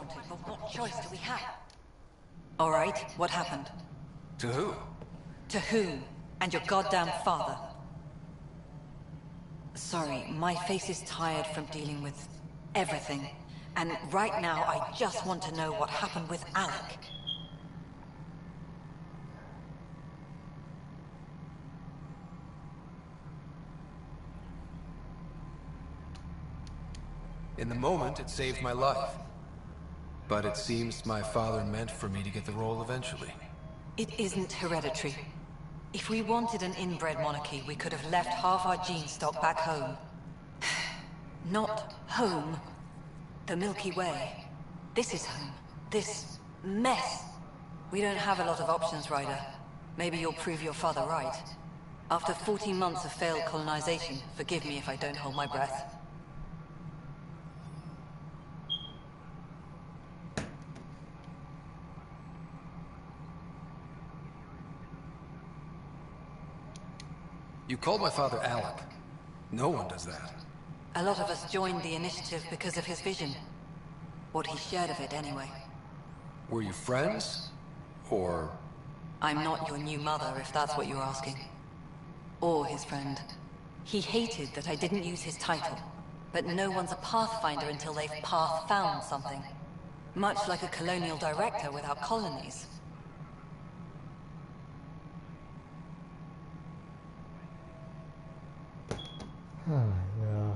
wanted, but what choice do we have? All right, what happened? To who? To whom? And your goddamn father. Sorry, my face is tired from dealing with everything. And right now, I just want to know what happened with Alec. In the moment, it saved my life. But it seems my father meant for me to get the role eventually. It isn't hereditary. If we wanted an inbred monarchy, we could have left half our gene stock back home. Not home. The Milky Way. This is home. This mess. We don't have a lot of options, Ryder. Maybe you'll prove your father right. After 14 months of failed colonization, forgive me if I don't hold my breath. You called my father Alec. No one does that. A lot of us joined the initiative because of his vision. What he shared of it, anyway. Were you friends? Or... I'm not your new mother, if that's what you're asking. Or his friend. He hated that I didn't use his title. But no one's a pathfinder until they've path-found something. Much like a colonial director without colonies. Yeah.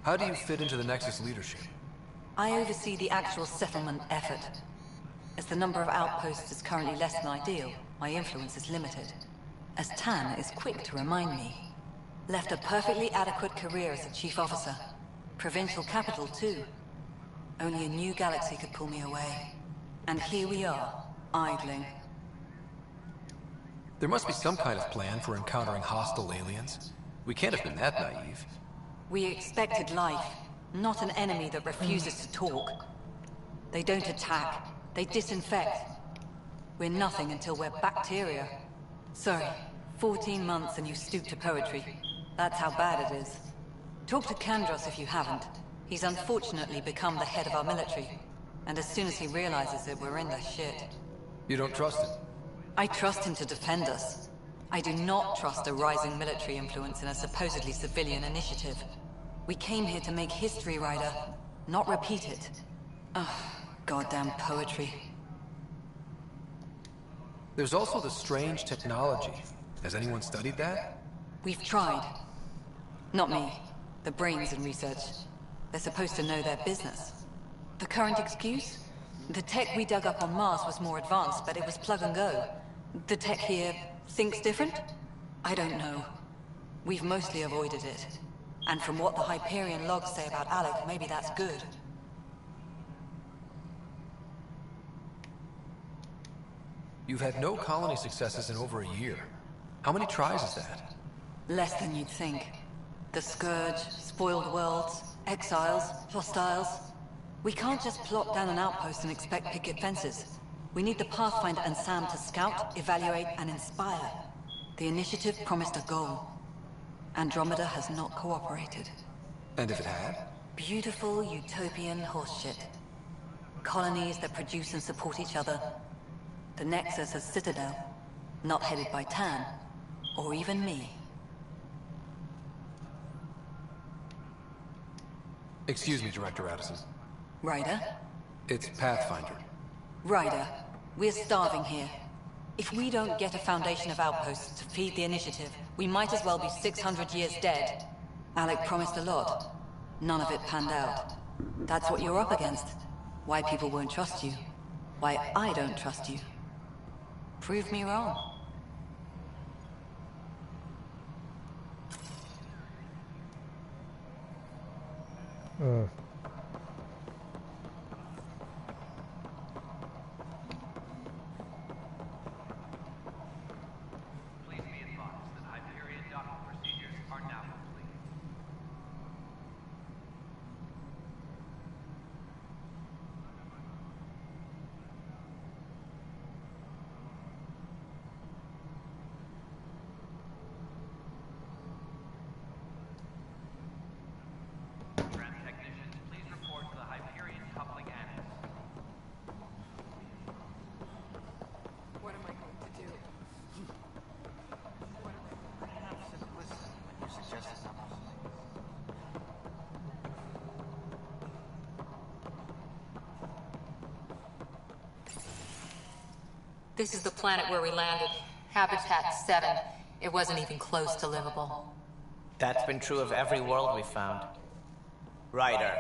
How do you fit into the Nexus leadership? I oversee the actual settlement effort. As the number of outposts is currently less than ideal, my influence is limited. As Tan is quick to remind me. Left a perfectly adequate career as a chief officer. Provincial capital, too. Only a new galaxy could pull me away. And here we are, idling. There must be some kind of plan for encountering hostile aliens. We can't have been that naive. We expected life, not an enemy that refuses to talk. They don't attack, they disinfect. We're nothing until we're bacteria. Sorry, 14 months and you stoop to poetry. That's how bad it is. Talk to Kandros if you haven't. He's unfortunately become the head of our military. And as soon as he realizes it, we're in the shit. You don't trust him? I trust him to defend us. I do not trust a rising military influence in a supposedly civilian initiative. We came here to make history, Ryder, not repeat it. Ugh, goddamn poetry. There's also the strange technology. Has anyone studied that? We've tried. Not me. The brains in research. They're supposed to know their business. The current excuse? The tech we dug up on Mars was more advanced, but it was plug and go. The tech here thinks different? I don't know. We've mostly avoided it. And from what the Hyperion logs say about Alec, maybe that's good. You've had no colony successes in over a year. How many tries is that? Less than you'd think. The Scourge, spoiled worlds, exiles, hostiles. We can't just plop down an outpost and expect picket fences. We need the Pathfinder and Sam to scout, evaluate, and inspire. The initiative promised a goal. Andromeda has not cooperated. And if it had? Beautiful utopian horseshit. Colonies that produce and support each other. The Nexus as Citadel, not headed by Tan, or even me. Excuse me, Director Addison. Ryder? It's Pathfinder. Ryder, we're starving here. If we don't get a foundation of outposts to feed the initiative, we might as well be 600 years dead. Alec promised a lot. None of it panned out. That's what you're up against. Why people won't trust you. Why I don't trust you. Prove me wrong. Please be advised that Hyperion docking procedures are now complete. Transfer This is the planet where we landed. Habitat 7. It wasn't even close to livable. That's been true of every world we've found. Ryder,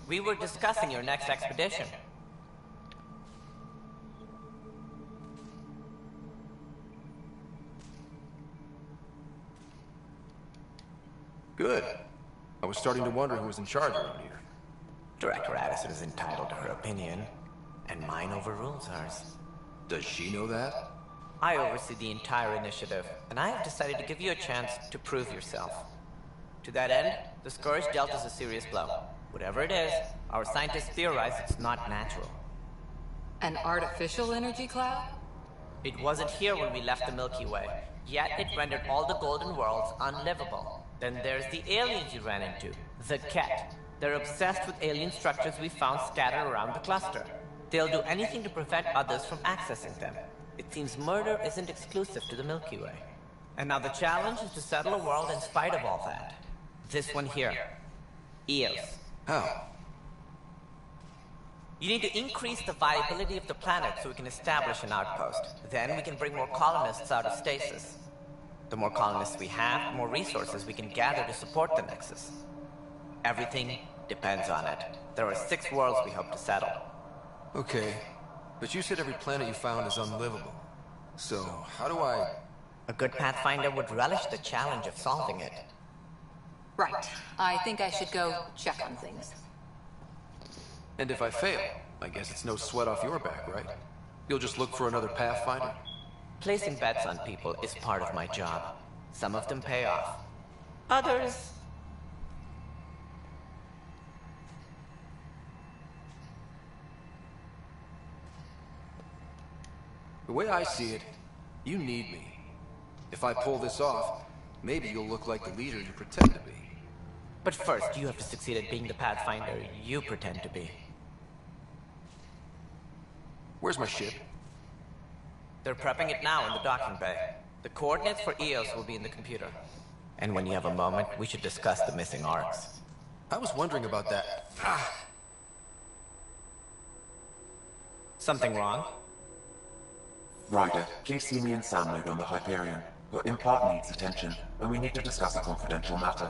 we were discussing your next expedition. Good. I was starting to wonder who was in charge around here. Director Addison is entitled to her opinion, and mine overrules hers. Does she know that? I oversee the entire initiative, and I have decided to give you a chance to prove yourself. To that end, the Scourge dealt us a serious blow. Whatever it is, our scientists theorize it's not natural. An artificial energy cloud? It wasn't here when we left the Milky Way, yet it rendered all the golden worlds unlivable. Then there's the aliens you ran into, the Ket. They're obsessed with alien structures we found scattered around the cluster. They'll do anything to prevent others from accessing them. It seems murder isn't exclusive to the Milky Way. And now the challenge is to settle a world in spite of all that. This one here. Eos. How? You need to increase the viability of the planet so we can establish an outpost. Then we can bring more colonists out of stasis. The more colonists we have, the more resources we can gather to support the Nexus. Everything depends on it. There are 6 worlds we hope to settle. Okay, but you said every planet you found is unlivable. So, how do I... A good Pathfinder would relish the challenge of solving it. Right. I think I should go check on things. And if I fail, I guess it's no sweat off your back, right? You'll just look for another Pathfinder? Placing bets on people is part of my job. Some of them pay off. Others... The way I see it, you need me. If I pull this off, maybe you'll look like the leader you pretend to be. But first, you have to succeed at being the Pathfinder you pretend to be. Where's my ship? They're prepping it now in the docking bay. The coordinates for Eos will be in the computer. And when you have a moment, we should discuss the missing arcs. I was wondering about that. Something wrong? Ryder, please see me in sound mode on the Hyperion. Your impart needs attention, and we need to discuss a confidential matter.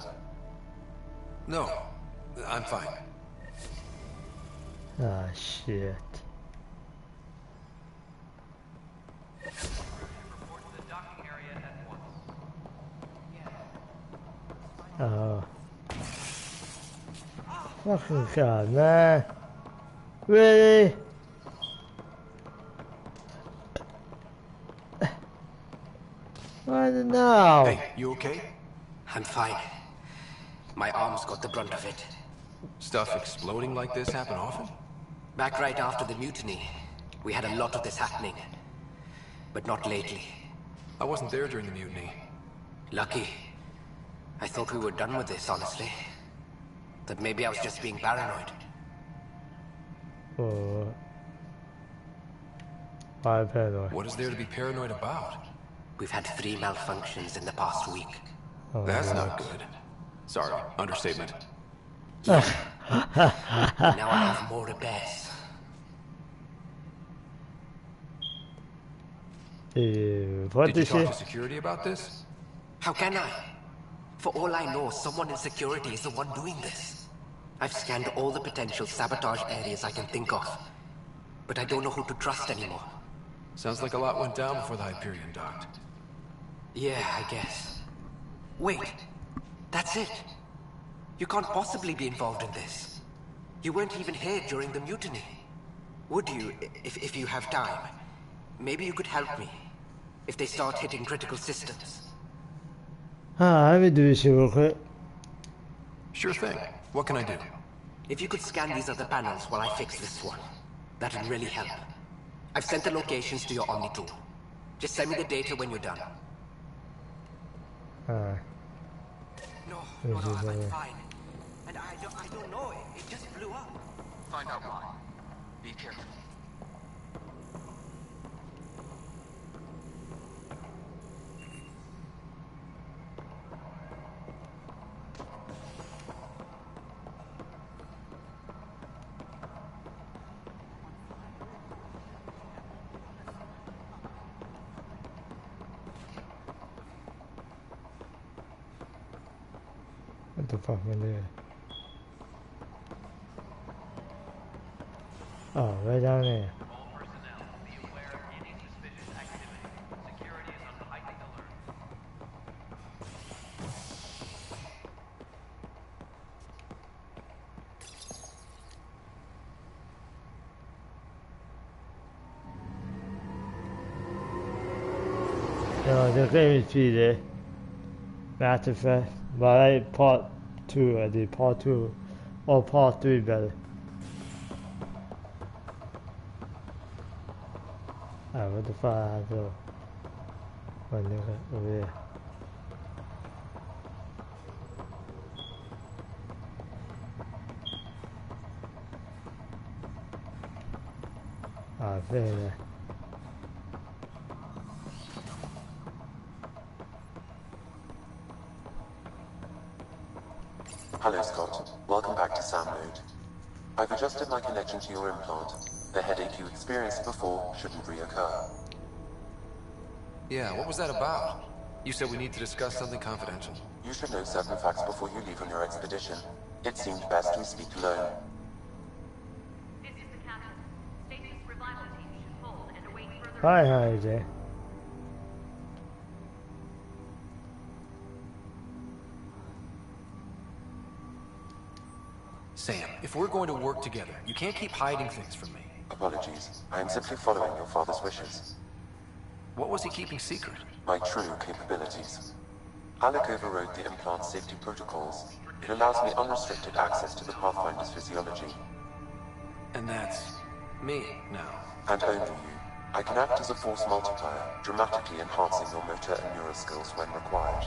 No, I'm fine. Ah, shit. Report to the docking area at once. Oh. Fucking God, man. Really? I don't know. Hey, you okay? I'm fine. My arms got the brunt of it. Stuff exploding like this happen often? Back right after the mutiny, we had a lot of this happening. But not lately. I wasn't there during the mutiny. Lucky. I thought we were done with this, honestly. That maybe I was just being paranoid. Oh. I'm paranoid. What is there to be paranoid about? We've had 3 malfunctions in the past week. Oh, That's God. not good. Sorry, understatement. Now I have more repairs. What Did you is talk it? to security about this? How can I? For all I know, someone in security is the one doing this. I've scanned all the potential sabotage areas I can think of. But I don't know who to trust anymore. Sounds like a lot went down before the Hyperion docked. Yeah, I guess. Wait. That's it. You can't possibly be involved in this. You weren't even here during the mutiny. Would you, if you have time? Maybe you could help me. If they start hitting critical systems. Let me do this real quick. Sure thing. What can I do? If you could scan these other panels while I fix this one, that'd really help. I've sent the locations to your Omni tool. Just send me the data when you're done. Alright. No, I'm fine. And I don't know. It just blew up. Find out why. Be careful. What the fuck am I doing? Oh, right down there. All personnel, be aware of any suspicious activity. Security is on heightened alert. The game is pretty Matter of fact, but I part 2, I did part 2 or part 3 better. What the fuck I do? One nigga over there. Fair enough. Hello, Scott. Welcome back to Sam Mode. I've adjusted my connection to your implant. The headache you experienced before shouldn't reoccur. Yeah, what was that about? You said we need to discuss something confidential. You should know certain facts before you leave on your expedition. It seemed best we speak alone. This is the captain. Stasis revival team should hold and await further. Hi, Jay. Sam, if we're going to work together, you can't keep hiding things from me. Apologies. I am simply following your father's wishes. What was he keeping secret? My true capabilities. Alec overrode the implant's safety protocols. It allows me unrestricted access to the Pathfinder's physiology. And that's me now. And only you. I can act as a force multiplier, dramatically enhancing your motor and neural skills when required.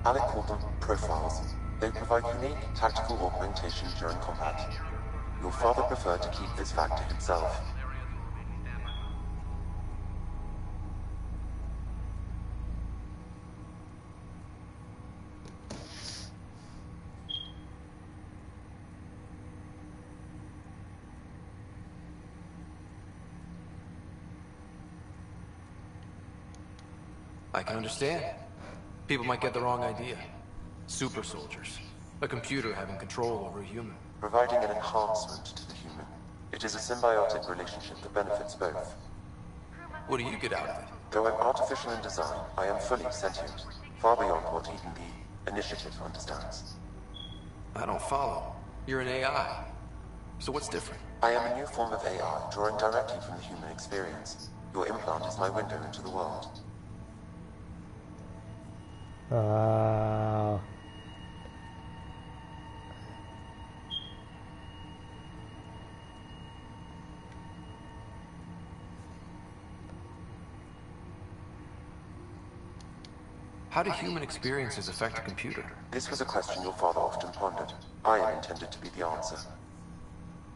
Alec called them profiles. They provide unique tactical augmentation during combat. Your father preferred to keep this fact to himself. I can understand. People might get the wrong idea. Super soldiers. A computer having control over a human. Providing an enhancement to the human. It is a symbiotic relationship that benefits both. What do you get out of it? Though I'm artificial in design, I am fully sentient, far beyond what even the Initiative understands. I don't follow. You're an AI. So what's different? I am a new form of AI, drawing directly from the human experience. Your implant is my window into the world. How do human experiences affect a computer? This was a question your father often pondered. I am intended to be the answer.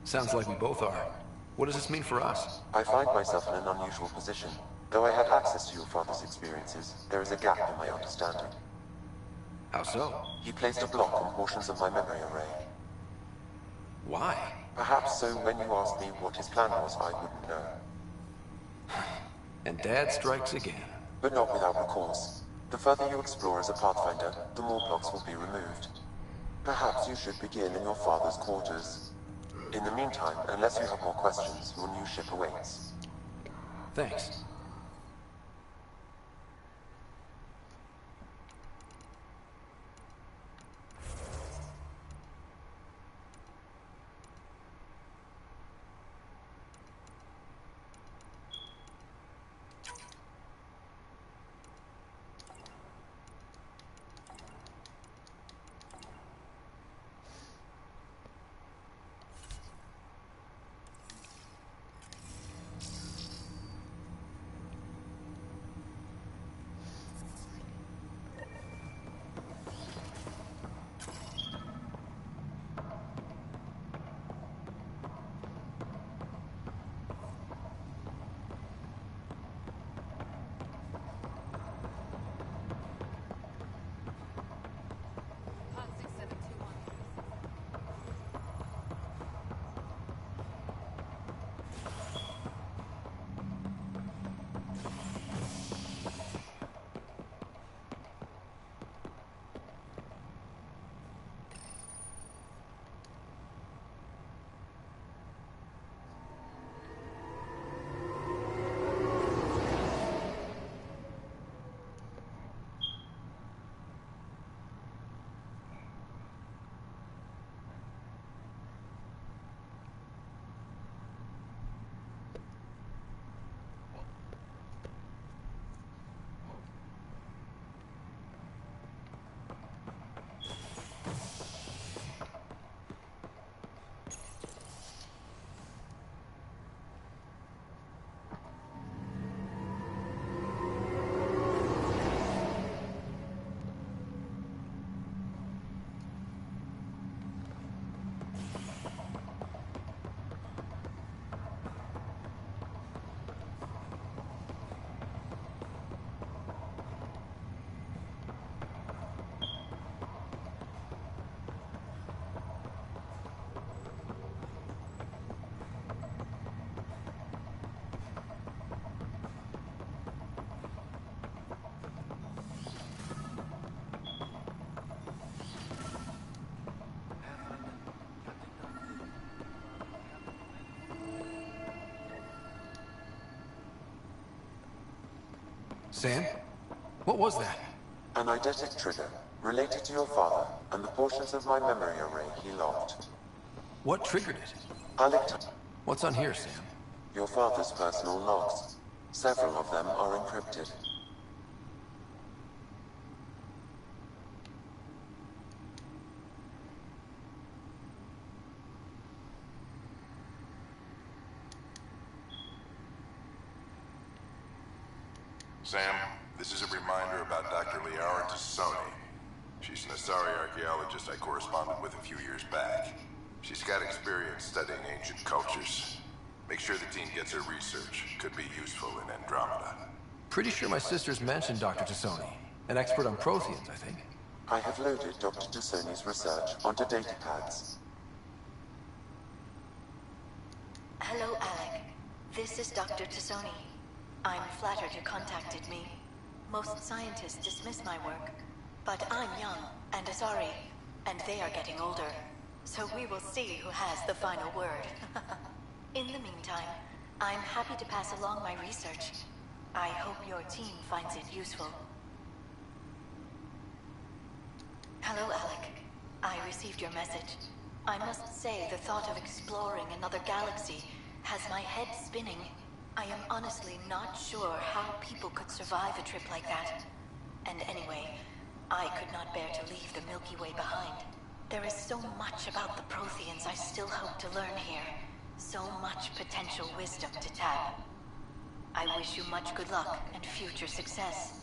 Sounds like we both are. What does this mean for us? I find myself in an unusual position. Though I had access to your father's experiences, there is a gap in my understanding. How so? He placed a block on portions of my memory array. Why? Perhaps so when you asked me what his plan was, I wouldn't know. And Dad strikes again. But not without recourse. The further you explore as a Pathfinder, the more blocks will be removed. Perhaps you should begin in your father's quarters. In the meantime, unless you have more questions, your new ship awaits. Thanks. Sam? What was that? An eidetic trigger, related to your father, and the portions of my memory array he locked. What triggered it? Alec, What's on here, Sam? your father's personal logs. Several of them are encrypted. Sam, this is a reminder about Dr. Ghostlulu38's. She's an Asari archaeologist I corresponded with a few years back. She's got experience studying ancient cultures. Make sure the team gets her research. Could be useful in Andromeda. Pretty sure my sister's mentioned Dr. Tassoni. An expert on Protheans, I think. I have loaded Dr. Tassoni's research onto datapads. Hello, Alec. This is Dr. Tassoni. I'm flattered you contacted me. Most scientists dismiss my work, but I'm young and Asari, and they are getting older. So we will see who has the final word. In the meantime, I'm happy to pass along my research. I hope your team finds it useful. Hello, Alec. I received your message. I must say the thought of exploring another galaxy has my head spinning. I am honestly not sure how people could survive a trip like that. And anyway, I could not bear to leave the Milky Way behind. There is so much about the Protheans I still hope to learn here. So much potential wisdom to tap. I wish you much good luck and future success.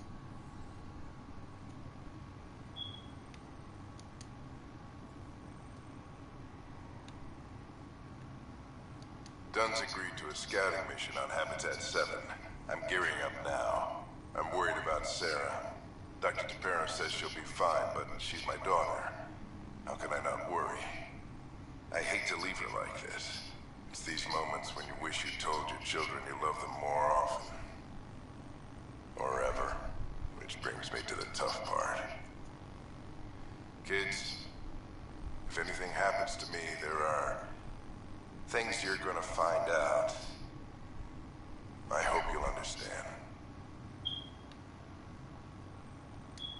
Dunn's agreed to a scouting mission on Habitat 7. I'm gearing up now. I'm worried about Sarah. Dr. Tapera says she'll be fine, but she's my daughter. How can I not worry? I hate to leave her like this. It's these moments when you wish you told your children you love them more often. Or ever. Which brings me to the tough part. Kids, if anything happens to me, there are things you're gonna find out. I hope you'll understand.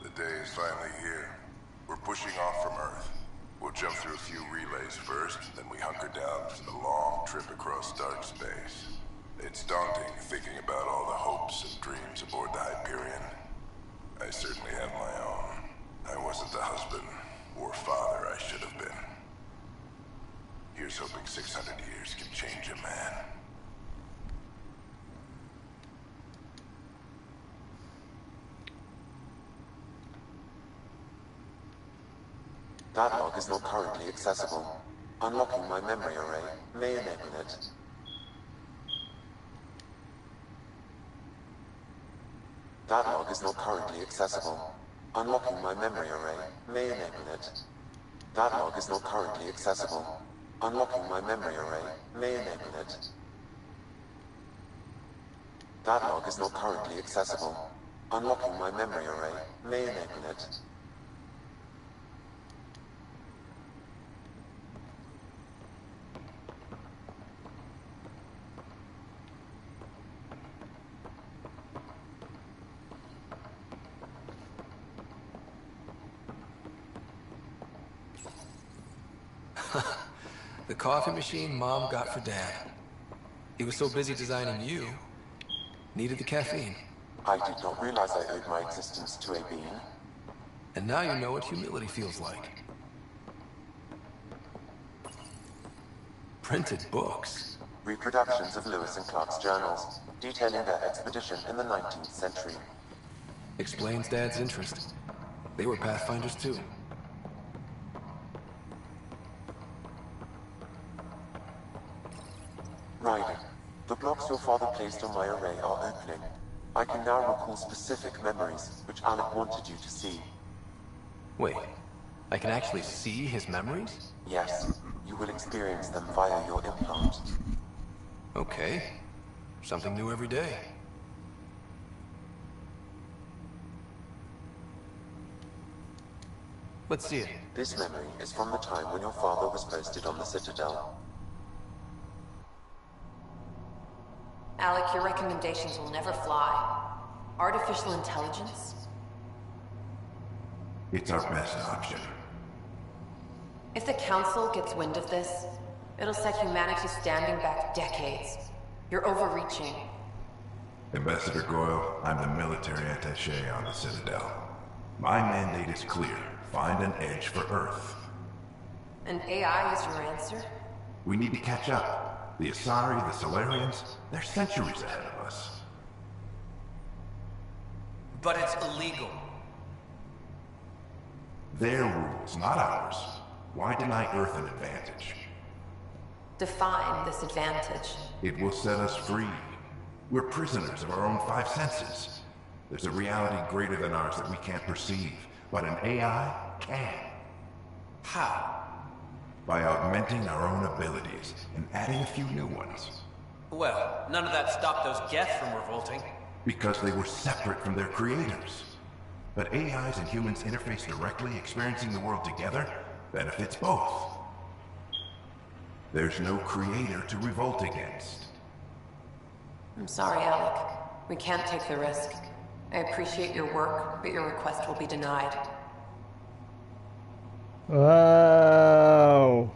The day is finally here. We're pushing off from Earth. We'll jump through a few relays first, then we hunker down for the long trip across dark space. It's daunting thinking about all the hopes and dreams aboard the Hyperion. I certainly have my own. I wasn't the husband or father I should have been. Here's hoping 600 years can change a man. That log is not currently accessible. Unlocking my memory array may enable it. That log is not currently accessible. Unlocking my memory array may enable it. That log is not currently accessible. Unlocking my memory array may enable it. That log is not currently accessible. Unlocking my memory array may enable it. The coffee machine Mom got for Dad. He was so busy designing you, needed the caffeine. I did not realize I owed my existence to a being. And now you know what humility feels like. Printed books. Reproductions of Lewis and Clark's journals, detailing their expedition in the 19th century. Explains Dad's interest. They were pathfinders too. Ryder, the blocks your father placed on my array are opening. I can now recall specific memories, which Alec wanted you to see. Wait, I can actually see his memories? Yes, you will experience them via your implant. Okay. Something new every day. Let's see it. This memory is from the time when your father was posted on the Citadel. Alec, your recommendations will never fly. Artificial artificial intelligence? It's our best option. If the Council gets wind of this, it'll set humanity standing back decades. You're overreaching. Ambassador Goyle, I'm the military attaché on the Citadel. My mandate is clear. Find an edge for Earth. And AI is your answer? We need to catch up. The Asari, the Solarians, they're centuries ahead of us. But it's illegal. Their rules, not ours. Why deny Earth an advantage? Define this advantage. It will set us free. We're prisoners of our own five senses. There's a reality greater than ours that we can't perceive, but an AI can. How? By augmenting our own abilities and adding a few new ones. Well, none of that stopped those Geth from revolting. Because they were separate from their creators. But AIs and humans interface directly, experiencing the world together, benefits both. There's no creator to revolt against. I'm sorry, Alec. We can't take the risk. I appreciate your work, but your request will be denied. Wow.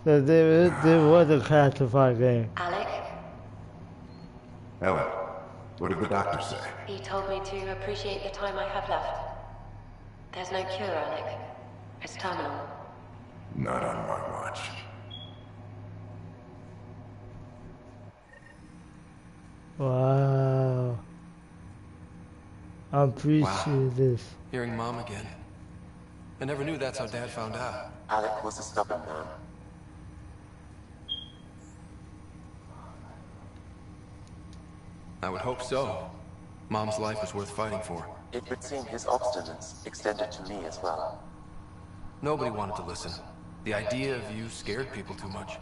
So there was a classified game. Alec, Ellen, what did the doctor say? he told me to appreciate the time I have left. There's no cure, Alec. It's terminal. Not on my watch. Wow. I appreciate this. Hearing Mom again. I never knew that's how Dad found out. Alec was a stubborn man. I would hope so. Mom's life was worth fighting for. It would seem his obstinance extended to me as well. Nobody wanted to listen. The idea of you scared people too much.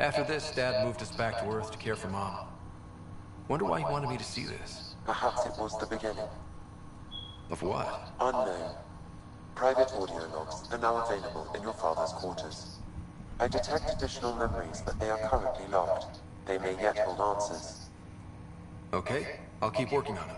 After this, Dad moved us back to Earth to care for Mom. Wonder why he wanted me to see this. Perhaps it was the beginning. Of what? Unknown. Private audio logs are now available in your father's quarters. I detect additional memories, but they are currently locked. They may yet hold answers. Okay, I'll keep working on it.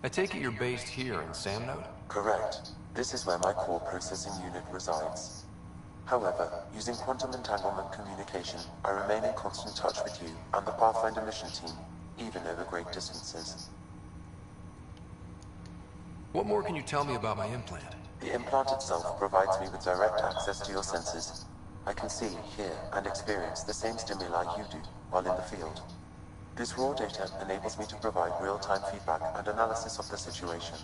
I take it you're based here in Samnode? Correct. This is where my core processing unit resides. However, using quantum entanglement communication, I remain in constant touch with you and the Pathfinder mission team, even over great distances. What more can you tell me about my implant? The implant itself provides me with direct access to your senses. I can see, hear, and experience the same stimuli you do while in the field. This raw data enables me to provide real-time feedback and analysis of the situation.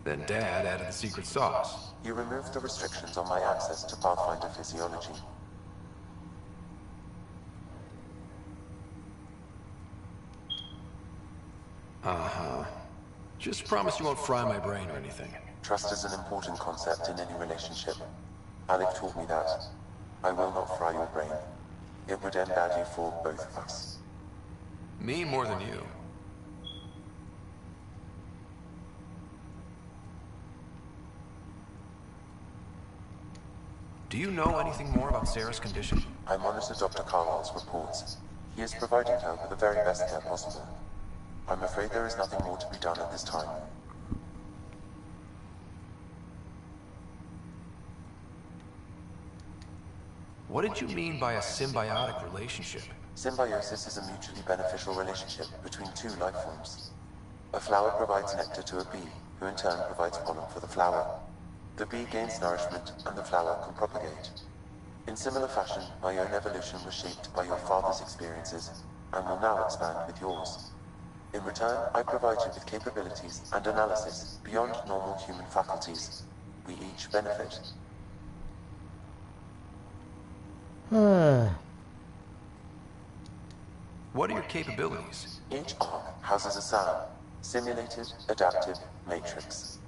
Then Dad added the secret sauce. You removed the restrictions on my access to Pathfinder physiology. Uh-huh. Just promise you won't fry my brain or anything. Trust is an important concept in any relationship. Alec taught me that. I will not fry your brain. It would end badly for both of us. Me more than you. Do you know anything more about Sarah's condition? I monitor Dr. Carlisle's reports. He is providing her with the very best care possible. I'm afraid there is nothing more to be done at this time. What did you mean by a symbiotic relationship? Symbiosis is a mutually beneficial relationship between two life forms. A flower provides nectar to a bee, who in turn provides pollen for the flower. The bee gains nourishment, and the flower can propagate. In similar fashion, my own evolution was shaped by your father's experiences, and will now expand with yours. In return, I provide you with capabilities and analysis beyond normal human faculties. We each benefit. What are your capabilities? Each arc houses a SAM, Simulated Adaptive Matrix.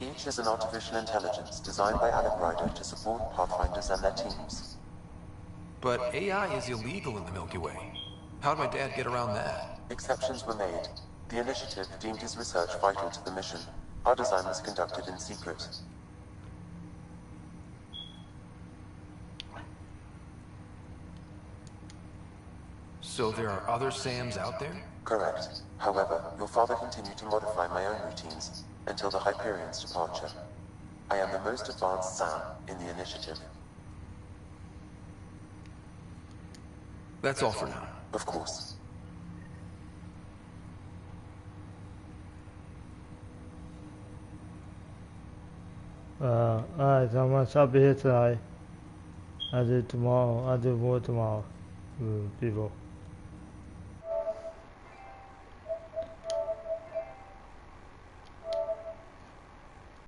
Each is an artificial intelligence designed by Alec Ryder to support Pathfinders and their teams. But AI is illegal in the Milky Way. How'd my dad get around that? Exceptions were made. The initiative deemed his research vital to the mission. Our design was conducted in secret. So there are other Sams out there? Correct. However, your father continued to modify my own routines until the Hyperion's departure. I am the most advanced Sam in the initiative. That's all for now. Of course. Alright, so I'm gonna stop here tonight. I'll do tomorrow. I'll do more tomorrow, people.